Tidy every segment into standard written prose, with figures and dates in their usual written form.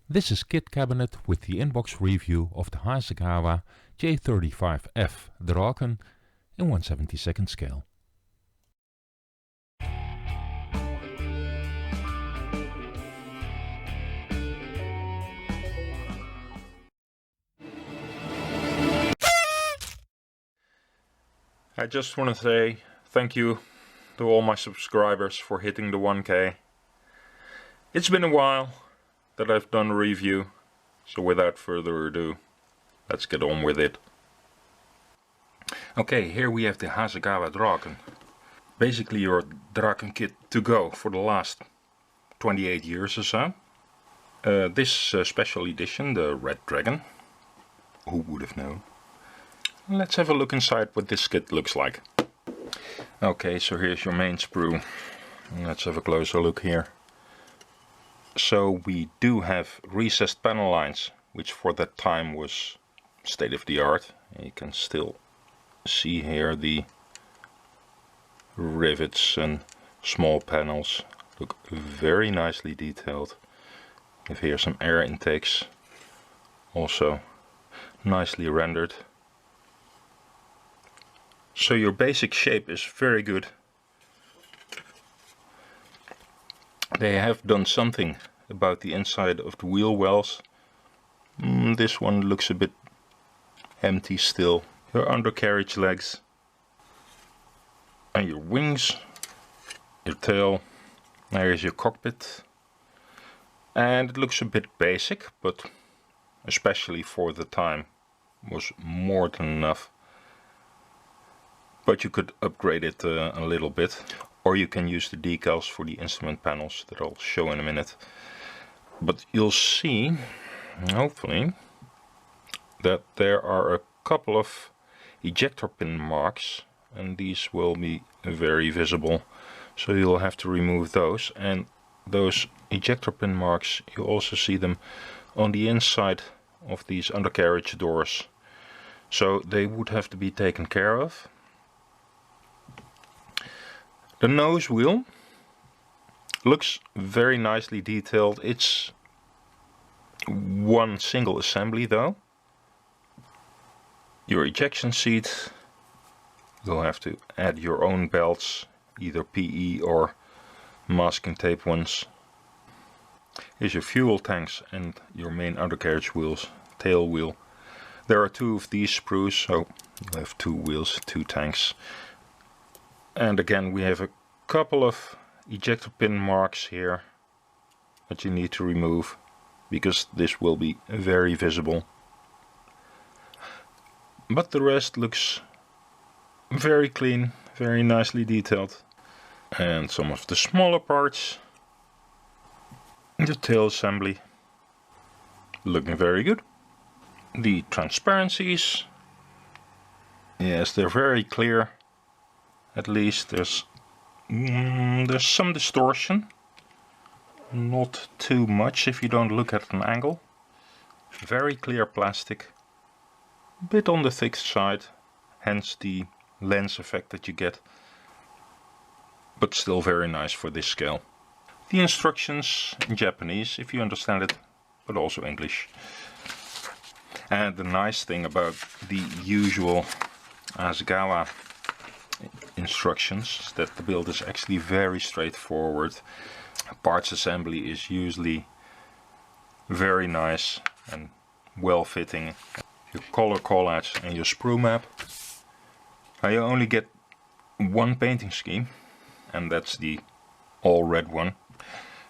This is Kit Kabinet with the inbox review of the Hasegawa J-35F Draken in 1/72 scale. I just want to say thank you to all my subscribers for hitting the 1K. It's been a while that I've done a review, so without further ado, let's get on with it. Okay, here we have the Hasegawa Draken. Basically your Draken kit to go for the last 28 years or so. This special edition, the Red Dragon. Who would have known? Let's have a look inside what this kit looks like. Okay, so here's your main sprue. Let's have a closer look here. So we do have recessed panel lines, which for that time was state of the art. You can still see here the rivets and small panels look very nicely detailed. We have here some air intakes, also nicely rendered. So your basic shape is very good. They have done something about the inside of the wheel wells. This one looks a bit empty still. Your undercarriage legs and your wings, your tail. There is your cockpit, and it looks a bit basic, but especially for the time was more than enough. But you could upgrade it a little bit, or you can use the decals for the instrument panels that I'll show in a minute. But you'll see, hopefully, that there are a couple of ejector pin marks, and these will be very visible, so you'll have to remove those. And those ejector pin marks, you also see them on the inside of these undercarriage doors, so they would have to be taken care of. The nose wheel looks very nicely detailed. It's one single assembly though. Your ejection seat, you'll have to add your own belts, either PE or masking tape ones. Here's your fuel tanks and your main undercarriage wheels, tail wheel. There are two of these sprues, so you have two wheels, two tanks. And again, we have a couple of ejector pin marks here that you need to remove, because this will be very visible. But the rest looks very clean, very nicely detailed. And some of the smaller parts, the tail assembly, looking very good. The transparencies, yes, they're very clear. At least there's some distortion, not too much if you don't look at an angle. Very clear plastic, a bit on the thick side, hence the lens effect that you get, but still very nice for this scale. The instructions in Japanese if you understand it, but also English. And the nice thing about the usual Hasegawa instructions, that the build is actually very straightforward. Parts assembly is usually very nice and well fitting. Your color callouts and your sprue map. Now you only get one painting scheme, and that's the all red one.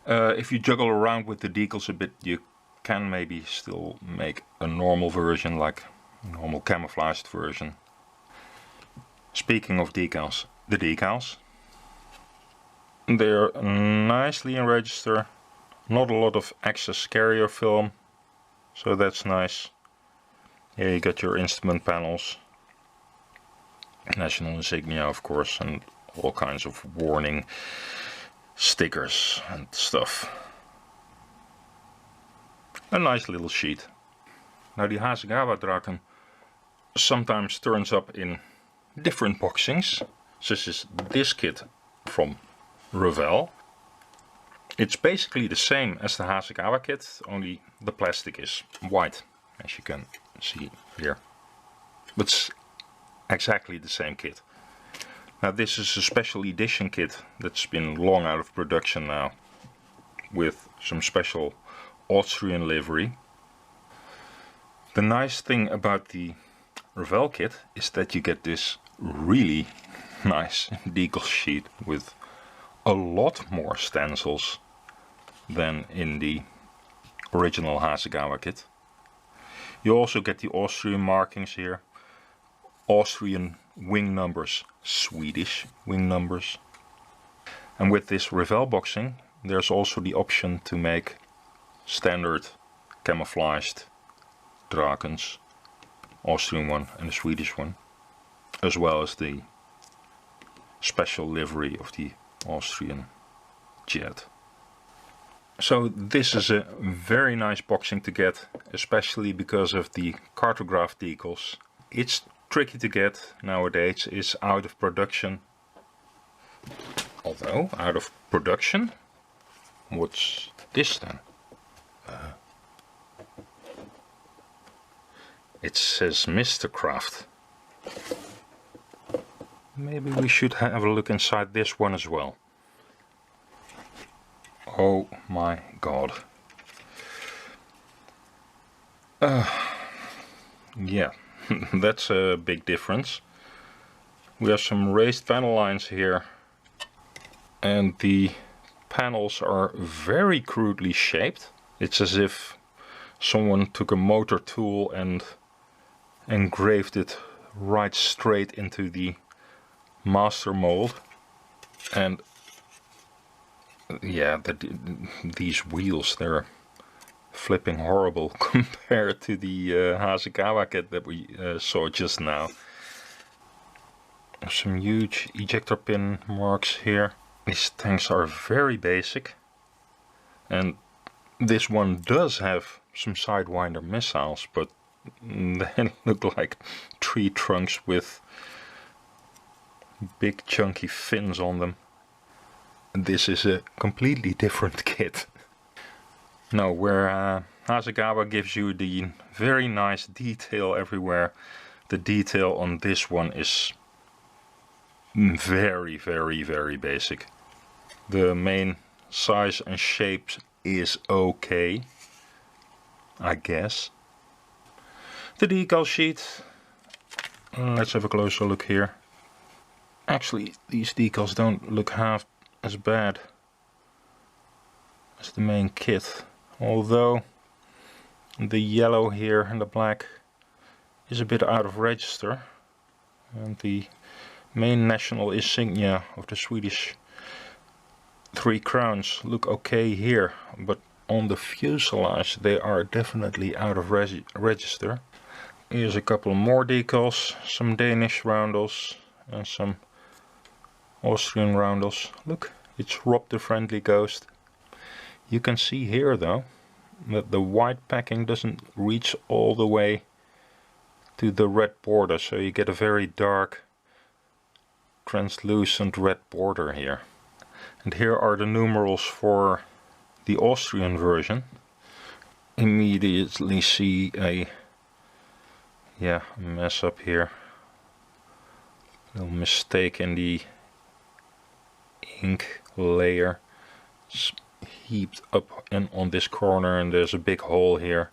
If you juggle around with the decals a bit, you can maybe still make a normal version, like a normal camouflaged version. Speaking of decals, the decals. They're nicely in register, not a lot of excess carrier film, so that's nice. Here you got your instrument panels, national insignia of course, and all kinds of warning stickers and stuff. A nice little sheet. Now the Hasegawa Draken sometimes turns up in different boxings, such as this kit from Revell. It's basically the same as the Hasegawa kit, only the plastic is white, as you can see here. But it's exactly the same kit. Now this is a special edition kit that's been long out of production now, with some special Austrian livery. The nice thing about the Revell kit is that you get this really nice decal sheet with a lot more stencils than in the original Hasegawa kit. You also get the Austrian markings here, Austrian wing numbers, Swedish wing numbers. And with this Revell boxing there's also the option to make standard camouflaged Drakens, Austrian one and the Swedish one, as well as the special livery of the Austrian jet. So this is a very nice boxing to get, especially because of the cartograph decals. It's tricky to get nowadays, it's out of production. Although, out of production? What's this then? It says Mistercraft. Maybe we should have a look inside this one as well. Oh my god. Yeah, that's a big difference. We have some raised panel lines here, and the panels are very crudely shaped. It's as if someone took a motor tool and engraved it right straight into the master mold. And yeah, these wheels, they're flipping horrible compared to the Hasegawa kit that we saw just now. Some huge ejector pin marks here. These tanks are very basic, and this one does have some Sidewinder missiles, but they look like tree trunks with big chunky fins on them. This is a completely different kit. Now, where Hasegawa gives you the very nice detail everywhere, the detail on this one is very, very, very basic. The main size and shape is okay, I guess. The decal sheet, let's have a closer look here. Actually, these decals don't look half as bad as the main kit, although the yellow here and the black is a bit out of register, and the main national insignia of the Swedish Three Crowns look okay here, but on the fuselage they are definitely out of register. Here's a couple more decals, some Danish roundels and some Austrian roundels. Look, it's Rob the Friendly Ghost. You can see here though that the white packing doesn't reach all the way to the red border, so you get a very dark translucent red border here. And here are the numerals for the Austrian version. Immediately see a mess up here. Little mistake in the ink layer. It's heaped up and on this corner, and there's a big hole here.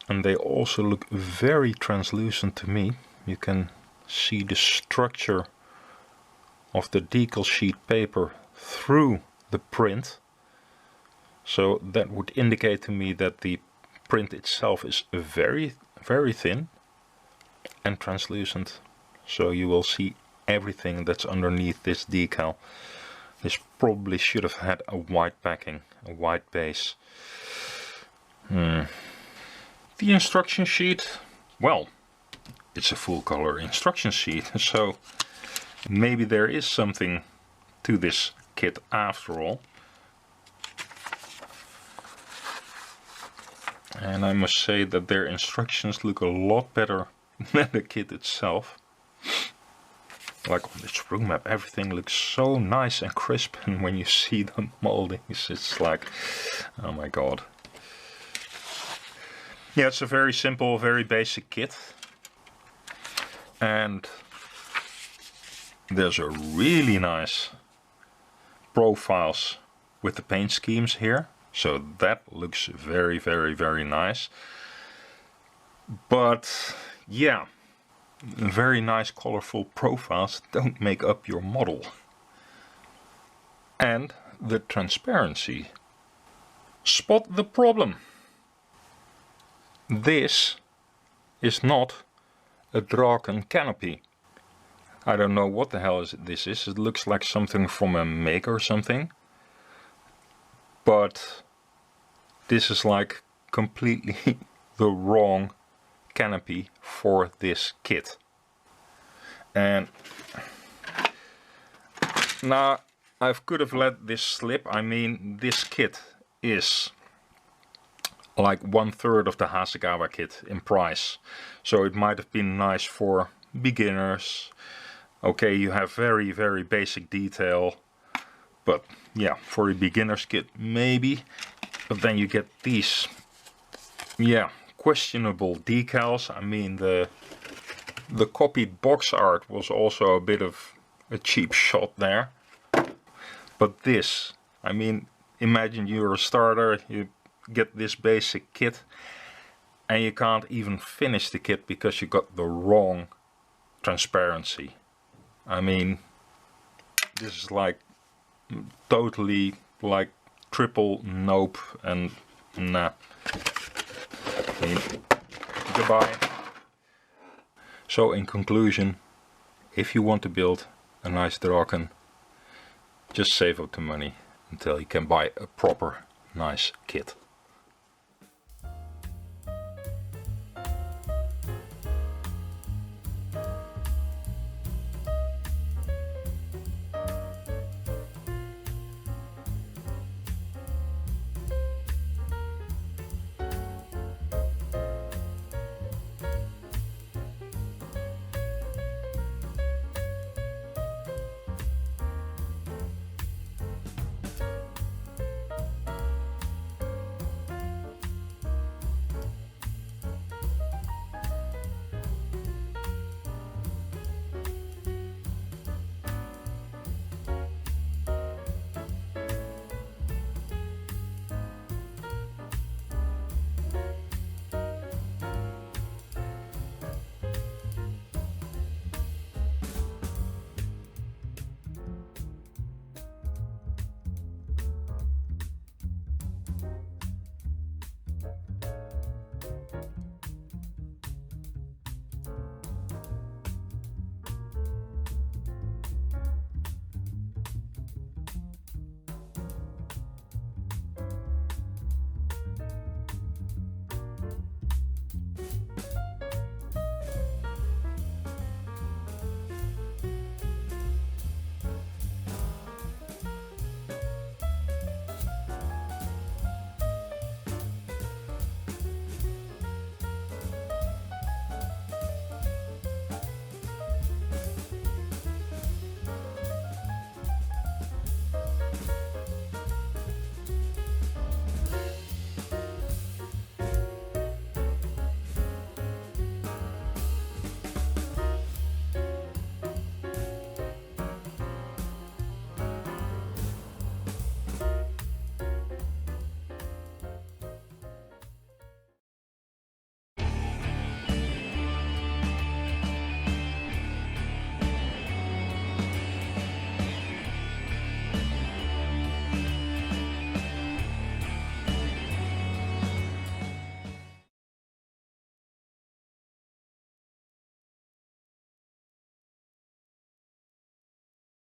And they also look very translucent to me. You can see the structure of the decal sheet paper through the print. So that would indicate to me that the print itself is very, very thin and translucent. So you will see everything that's underneath this decal. This probably should have had a white backing, a white base. The instruction sheet, well, it's a full color instruction sheet, so maybe there is something to this kit after all. And I must say that their instructions look a lot better than the kit itself. Like on this sprue map, everything looks so nice and crisp, and when you see the moldings, it's like, oh my god. Yeah, it's a very simple, very basic kit. And there's a really nice profiles with the paint schemes here. So that looks very, very, very nice. But yeah, very nice colorful profiles don't make up your model. And the transparency. Spot the problem. This is not a Draken canopy. I don't know what the hell this is. It looks like something from a maker or something. But this is like completely the wrong canopy for this kit. And now I could have let this slip. I mean, this kit is like 1/3 of the Hasegawa kit in price. So it might have been nice for beginners. Okay, you have very, very basic detail. But yeah, for a beginner's kit maybe. But then you get these, yeah, questionable decals. I mean, the copied box art was also a bit of a cheap shot there. But this, I mean, imagine you're a starter, you get this basic kit and you can't even finish the kit because you got the wrong transparency. I mean, this is like totally like triple nope and nah. I mean, goodbye. So in conclusion, if you want to build a nice Draken, just save up the money until you can buy a proper nice kit.